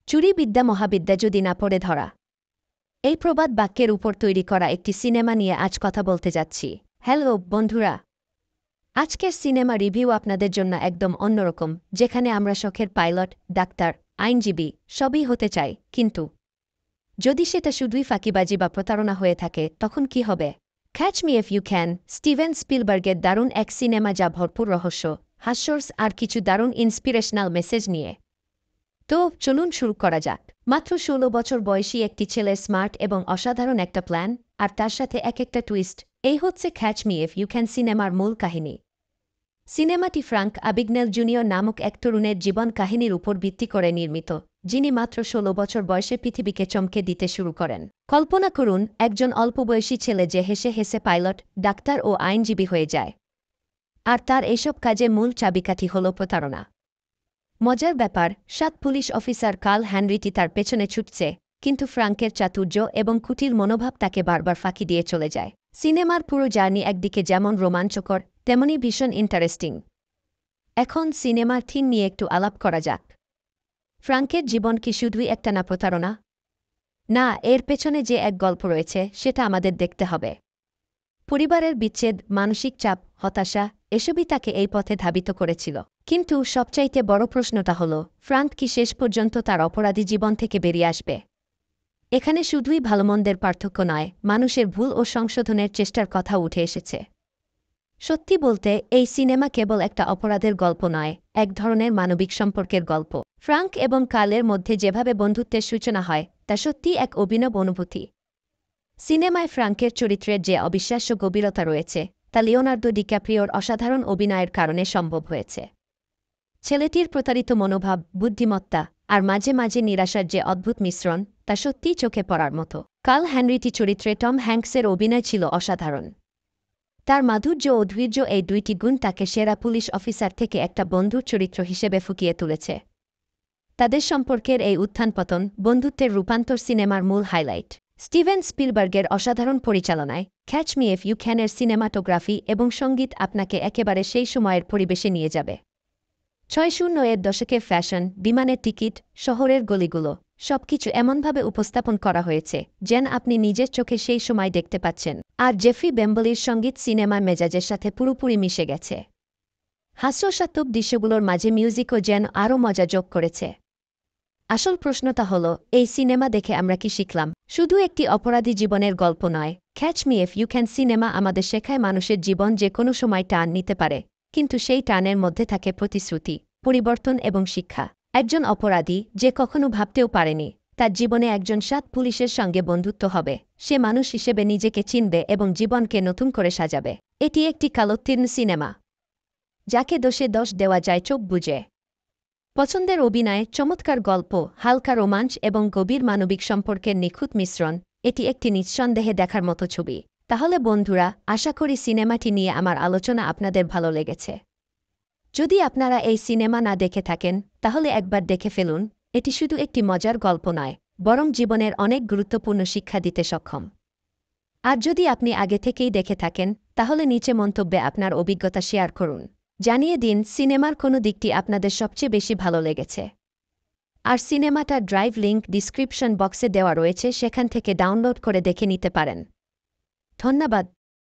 চুরি বিদ্যা মহাবিদ্যা যদি না পড়ে ধরা। এই প্রবাদ বাক্যের উপর তৈরি করা একটি সিনেমা নিয়ে আজ কথা বলতে যাচ্ছি। হ্যালো বন্ধুরা, আজকের সিনেমা রিভিউ আপনাদের জন্য একদম অন্যরকম, যেখানে আমরা শখের পাইলট, ডাক্তার, আইনজীবী সবই হতে চাই, কিন্তু যদি সেটা শুধুই ফাঁকিবাজি বা প্রতারণা হয়ে থাকে তখন কি হবে? Catch me if you can, Steven স্পিলবার্গের দারুণ এক সিনেমা যা ভরপুর রহস্য, হাস্যরস আর কিছু দারুণ ইন্সপিরেশনাল মেসেজ নিয়ে। তো চলুন শুরু করা যাক। মাত্র ১৬ বছর বয়সী একটি ছেলের স্মার্ট এবং অসাধারণ একটা প্ল্যান, আর তার সাথে একটা টুইস্ট, এই হচ্ছে catch me if you can সিনেমার মূল কাহিনী। সিনেমাটি ফ্রাঙ্ক আবিগনেল জুনিয়র নামক এক তরুণের জীবন কাহিনীর উপর ভিত্তি করে নির্মিত, যিনি মাত্র ১৬ বছর বয়সে পৃথিবীকে চমকে দিতে শুরু করেন। কল্পনা করুন একজন অল্পবয়সী ছেলে যে হেসে হেসে পাইলট, ডাক্তার ও আইনজীবী হয়ে যায়। আর তার এসব কাজে মূল চাবিকাঠি হল প্রতারণা। মজার ব্যাপার, ৭ পুলিশ অফিসার কার্ল হ্যানরিটি তার পেছনে ছুটছে, কিন্তু ফ্রাঙ্কের চাতুর্য এবং কুটির মনোভাব তাকে বারবার ফাঁকি দিয়ে চলে যায়। সিনেমার পুরো জার্নি একদিকে যেমন রোমাঞ্চকর, তেমনি ভীষণ ইন্টারেস্টিং। এখন সিনেমার থিম নিয়ে একটু আলাপ করা যাক। ফ্রাঙ্কের জীবন কি শুধুই একটানা প্রতারণা? না, এর পেছনে যে এক গল্প রয়েছে সেটা আমাদের দেখতে হবে। পরিবারের বিচ্ছেদ, মানসিক চাপ, হতাশা এসবই তাকে এই পথে ধাবিত করেছিল। কিন্তু সবচাইতে বড় প্রশ্নটা হল, ফ্রাঙ্ক কি শেষ পর্যন্ত তার অপরাধী জীবন থেকে বেরিয়ে আসবে? এখানে শুধুই ভালোমন্দের পার্থক্য নয়, মানুষের ভুল ও সংশোধনের চেষ্টার কথা উঠে এসেছে। সত্যি বলতে এই সিনেমা কেবল একটা অপরাধের গল্প নয়, এক ধরনের মানবিক সম্পর্কের গল্প। ফ্রাঙ্ক এবং কার্লের মধ্যে যেভাবে বন্ধুত্বের সূচনা হয় তা সত্যিই এক অভিনব অনুভূতি। সিনেমায় ফ্রাঙ্কের চরিত্রের যে অবিশ্বাস্য গভীরতা রয়েছে তা লিওনার্দো ডিক্যাপ্রিওর অসাধারণ অভিনয়ের কারণে সম্ভব হয়েছে। ছেলেটির প্রতারিত মনোভাব, বুদ্ধিমত্তা আর মাঝে মাঝে নিরাশার যে অদ্ভুত মিশ্রণ তা সত্যিই চোখে পড়ার মতো। কার্ল হ্যানরিটি চরিত্রে টম হ্যাঙ্কসের অভিনয় ছিল অসাধারণ। তার মাধুর্য ও ধৈর্য, এই দুইটি গুণ তাকে সেরা পুলিশ অফিসার থেকে একটা বন্ধুর চরিত্র হিসেবে ফুটিয়ে তুলেছে। তাদের সম্পর্কের এই উত্থান পতন, বন্ধুত্বের রূপান্তর সিনেমার মূল হাইলাইট। স্টিভেন স্পিলবার্গের অসাধারণ পরিচালনায় ক্যাচ মি ইফ ইউ ক্যানের সিনেমাটোগ্রাফি এবং সঙ্গীত আপনাকে একেবারে সেই সময়ের পরিবেশে নিয়ে যাবে। ৬০-এর দশকের ফ্যাশন, বিমানের টিকিট, শহরের গলিগুলো সবকিছু এমনভাবে উপস্থাপন করা হয়েছে যেন আপনি নিজের চোখে সেই সময় দেখতে পাচ্ছেন। আর জেফ্রি বেম্বলির সঙ্গীত সিনেমার মেজাজের সাথে পুরোপুরি মিশে গেছে। হাস্যসাত্মক দৃশ্যগুলোর মাঝে মিউজিকও যেন আরও মজা যোগ করেছে। আসল প্রশ্নটা হলো, এই সিনেমা দেখে আমরা কি শিখলাম? শুধু একটি অপরাধী জীবনের গল্প নয়, catch me if you can সিনেমা আমাদের শেখায় মানুষের জীবন যে কোনো সময় টান নিতে পারে, কিন্তু সেই টানের মধ্যে থাকে প্রতিশ্রুতি, পরিবর্তন এবং শিক্ষা। একজন অপরাধী যে কখনো ভাবতেও পারেনি তার জীবনে একজন ৭ পুলিশের সঙ্গে বন্ধুত্ব হবে, সে মানুষ হিসেবে নিজেকে চিনবে এবং জীবনকে নতুন করে সাজাবে। এটি একটি কালোত্তীর্ণ সিনেমা, যাকে দোষে দোষ দেওয়া যায় চোখ বুজে। পছন্দের অভিনয়, চমৎকার গল্প, হালকা রোমাঞ্চ এবং গভীর মানবিক সম্পর্কের নিখুঁত মিশ্রণ, এটি একটি নিঃসন্দেহে দেখার মতো ছবি। তাহলে বন্ধুরা, আশা করি সিনেমাটি নিয়ে আমার আলোচনা আপনাদের ভালো লেগেছে। যদি আপনারা এই সিনেমা না দেখে থাকেন তাহলে একবার দেখে ফেলুন। এটি শুধু একটি মজার গল্প নয়, বরং জীবনের অনেক গুরুত্বপূর্ণ শিক্ষা দিতে সক্ষম। আর যদি আপনি আগে থেকেই দেখে থাকেন তাহলে নিচে মন্তব্যে আপনার অভিজ্ঞতা শেয়ার করুন। জানিয়ে দিন সিনেমার কোনো দিকটি আপনাদের সবচেয়ে বেশি ভালো লেগেছে। আর সিনেমাটার ড্রাইভ লিঙ্ক ডিসক্রিপশন বক্সে দেওয়া রয়েছে, সেখান থেকে ডাউনলোড করে দেখে নিতে পারেন। ধন্যবাদ।